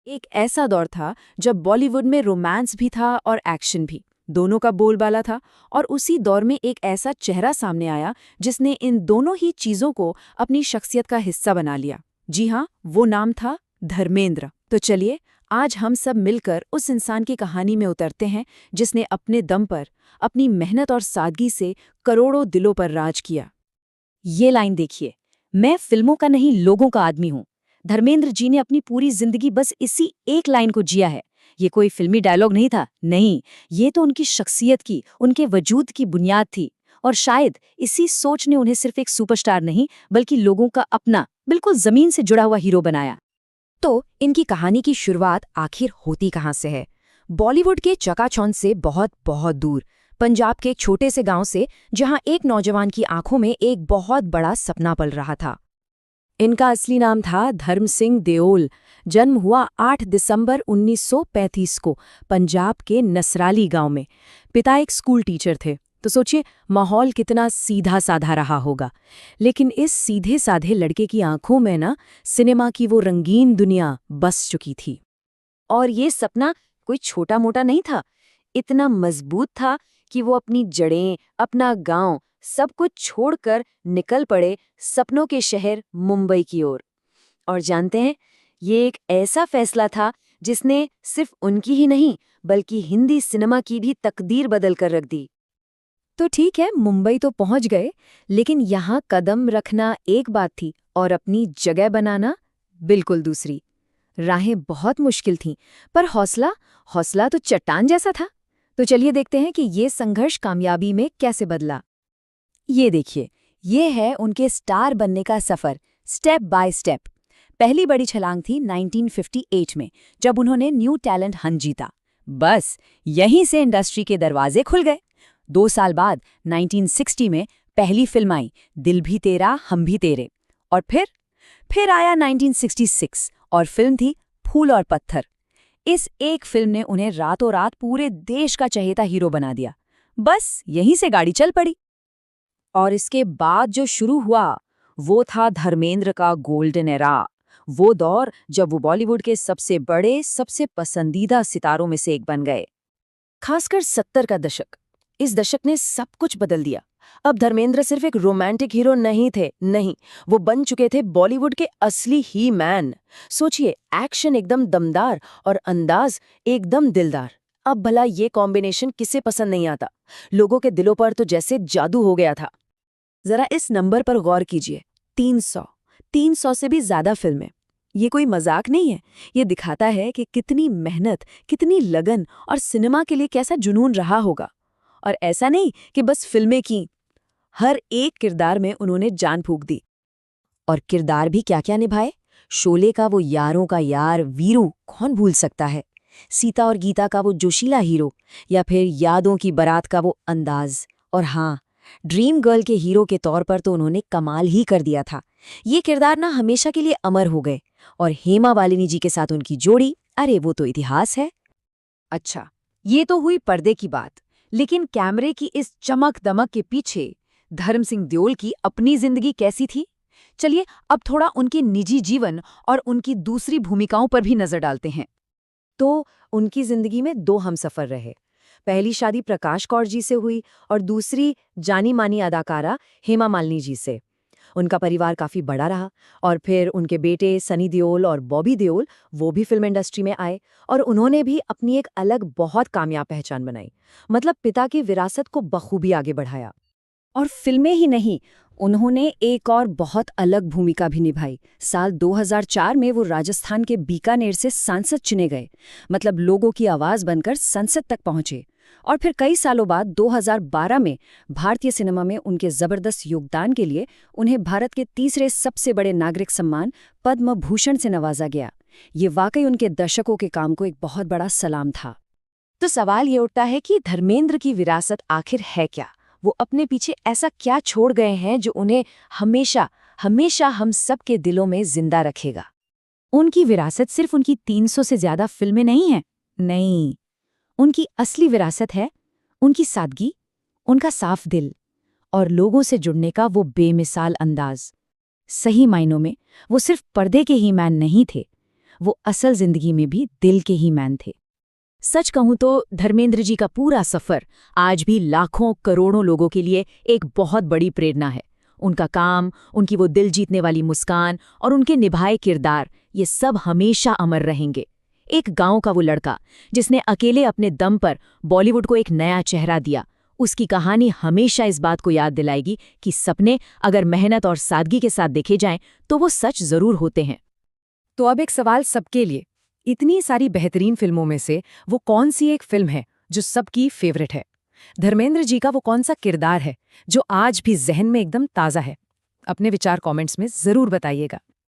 एक ऐसा दौर था जब बॉलीवुड में रोमांस भी था और एक्शन भी, दोनों का बोलबाला था। और उसी दौर में एक ऐसा चेहरा सामने आया जिसने इन दोनों ही चीजों को अपनी शख्सियत का हिस्सा बना लिया। जी हाँ, वो नाम था धर्मेंद्र। तो चलिए, आज हम सब मिलकर उस इंसान की कहानी में उतरते हैं जिसने अपने दम पर, अपनी मेहनत और सादगी से करोड़ों दिलों पर राज किया। ये लाइन देखिए, मैं फिल्मों का नहीं लोगों का आदमी हूँ। धर्मेंद्र जी ने अपनी पूरी जिंदगी बस इसी एक लाइन को जिया है। ये कोई फिल्मी डायलॉग नहीं था, नहीं, ये तो उनकी शख्सियत की, उनके वजूद की बुनियाद थी। और शायद इसी सोच ने उन्हें सिर्फ एक सुपरस्टार नहीं बल्कि लोगों का अपना, बिल्कुल जमीन से जुड़ा हुआ हीरो बनाया। तो इनकी कहानी की शुरुआत आखिर होती कहाँ से है? बॉलीवुड के चकाचौंध से बहुत बहुत दूर, पंजाब के एक छोटे से गांव से, जहां एक नौजवान की आंखों में एक बहुत बड़ा सपना पल रहा था। इनका असली नाम था धर्म सिंह देओल। जन्म हुआ 8 दिसंबर 1935 को पंजाब के नसराली गांव में। पिता एक स्कूल टीचर थे, तो सोचिए माहौल कितना सीधा साधा रहा होगा। लेकिन इस सीधे साधे लड़के की आंखों में ना सिनेमा की वो रंगीन दुनिया बस चुकी थी। और ये सपना कोई छोटा मोटा नहीं था, इतना मजबूत था कि वो अपनी जड़ें, अपना गांव, सब कुछ छोड़कर निकल पड़े सपनों के शहर मुंबई की ओर। और जानते हैं, ये एक ऐसा फैसला था जिसने सिर्फ उनकी ही नहीं बल्कि हिंदी सिनेमा की भी तकदीर बदल कर रख दी। तो ठीक है, मुंबई तो पहुंच गए, लेकिन यहाँ कदम रखना एक बात थी और अपनी जगह बनाना बिल्कुल दूसरी। राहें बहुत मुश्किल थीं, पर हौसला हौसला तो चट्टान जैसा था। तो चलिए देखते हैं कि ये संघर्ष कामयाबी में कैसे बदला। ये देखिए, ये है उनके स्टार बनने का सफर, स्टेप बाय स्टेप। पहली बड़ी छलांग थी 1958 में, जब उन्होंने न्यू टैलेंट हंट जीता। बस यहीं से इंडस्ट्री के दरवाजे खुल गए। 2 साल बाद 1960 में पहली फिल्म आई, दिल भी तेरा हम भी तेरे। और फिर आया 1966 और फिल्म थी फूल और पत्थर। इस एक फिल्म ने उन्हें रातों रात पूरे देश का चहेता हीरो बना दिया। बस यहीं से गाड़ी चल पड़ी। और इसके बाद जो शुरू हुआ वो था धर्मेंद्र का गोल्डन एरा। वो दौर जब वो बॉलीवुड के सबसे बड़े, सबसे पसंदीदा सितारों में से एक बन गए। खासकर 70 का दशक, इस दशक ने सब कुछ बदल दिया। अब धर्मेंद्र सिर्फ एक रोमांटिक हीरो नहीं थे, नहीं, वो बन चुके थे बॉलीवुड के असली ही मैन। सोचिए, एक्शन एकदम दमदार और अंदाज एकदम दिलदार। अब भला ये कॉम्बिनेशन किसे पसंद नहीं आता? लोगों के दिलों पर तो जैसे जादू हो गया था। जरा इस नंबर पर गौर कीजिए, 300 से भी ज्यादा फिल्में। ये कोई मजाक नहीं है, ये दिखाता है कि कितनी मेहनत, कितनी लगन और सिनेमा के लिए कैसा जुनून रहा होगा। और ऐसा नहीं कि बस फिल्में की, हर एक किरदार में उन्होंने जान फूंक दी। और किरदार भी क्या क्या निभाए। शोले का वो यारों का यार वीरू कौन भूल सकता है, सीता और गीता का वो जोशीला हीरो, या फिर यादों की बारात का वो अंदाज। और हाँ, ड्रीम गर्ल के हीरो के तौर पर तो उन्होंने कमाल ही कर दिया था। ये किरदार ना हमेशा के लिए अमर हो गए। और हेमा मालिनी जी के साथ उनकी जोड़ी, अरे वो तो इतिहास है। अच्छा, ये तो हुई पर्दे की बात, लेकिन कैमरे की इस चमक दमक के पीछे धर्म सिंह देओल की अपनी जिंदगी कैसी थी? चलिए अब थोड़ा उनके निजी जीवन और उनकी दूसरी भूमिकाओं पर भी नजर डालते हैं। तो उनकी जिंदगी में 2 हमसफर रहे। पहली शादी प्रकाश कौर जी से हुई और दूसरी जानी मानी अदाकारा हेमा मालिनी जी से। उनका परिवार काफी बड़ा रहा और फिर उनके बेटे सनी देओल और बॉबी देओल, वो भी फिल्म इंडस्ट्री में आए और उन्होंने भी अपनी एक अलग बहुत कामयाब पहचान बनाई। मतलब पिता की विरासत को बखूबी आगे बढ़ाया। और फिल्में ही नहीं, उन्होंने एक और बहुत अलग भूमिका भी निभाई। साल 2004 में वो राजस्थान के बीकानेर से सांसद चुने गए। मतलब लोगों की आवाज बनकर संसद तक पहुंचे। और फिर कई सालों बाद 2012 में भारतीय सिनेमा में उनके जबरदस्त योगदान के लिए उन्हें भारत के तीसरे सबसे बड़े नागरिक सम्मान पद्म भूषण से नवाजा गया। ये वाकई उनके दशकों के काम को एक बहुत बड़ा सलाम था। तो सवाल ये उठता है कि धर्मेंद्र की विरासत आखिर है क्या? वो अपने पीछे ऐसा क्या छोड़ गए हैं जो उन्हें हमेशा हमेशा हम सब के दिलों में जिंदा रखेगा? उनकी विरासत सिर्फ उनकी 300 से ज्यादा फिल्में नहीं हैं। नहीं, उनकी असली विरासत है उनकी सादगी, उनका साफ दिल और लोगों से जुड़ने का वो बेमिसाल अंदाज। सही मायनों में वो सिर्फ पर्दे के ही मैन नहीं थे, वो असल जिंदगी में भी दिल के ही मैन थे। सच कहूं तो धर्मेंद्र जी का पूरा सफर आज भी लाखों करोड़ों लोगों के लिए एक बहुत बड़ी प्रेरणा है। उनका काम, उनकी वो दिल जीतने वाली मुस्कान और उनके निभाए किरदार, ये सब हमेशा अमर रहेंगे। एक गांव का वो लड़का जिसने अकेले अपने दम पर बॉलीवुड को एक नया चेहरा दिया, उसकी कहानी हमेशा इस बात को याद दिलाएगी कि सपने अगर मेहनत और सादगी के साथ देखे जाएं तो वो सच जरूर होते हैं। तो अब एक सवाल सबके लिए, इतनी सारी बेहतरीन फिल्मों में से वो कौन सी एक फिल्म है जो सबकी फेवरेट है? धर्मेंद्र जी का वो कौन सा किरदार है जो आज भी जहन में एकदम ताज़ा है? अपने विचार कमेंट्स में ज़रूर बताइएगा।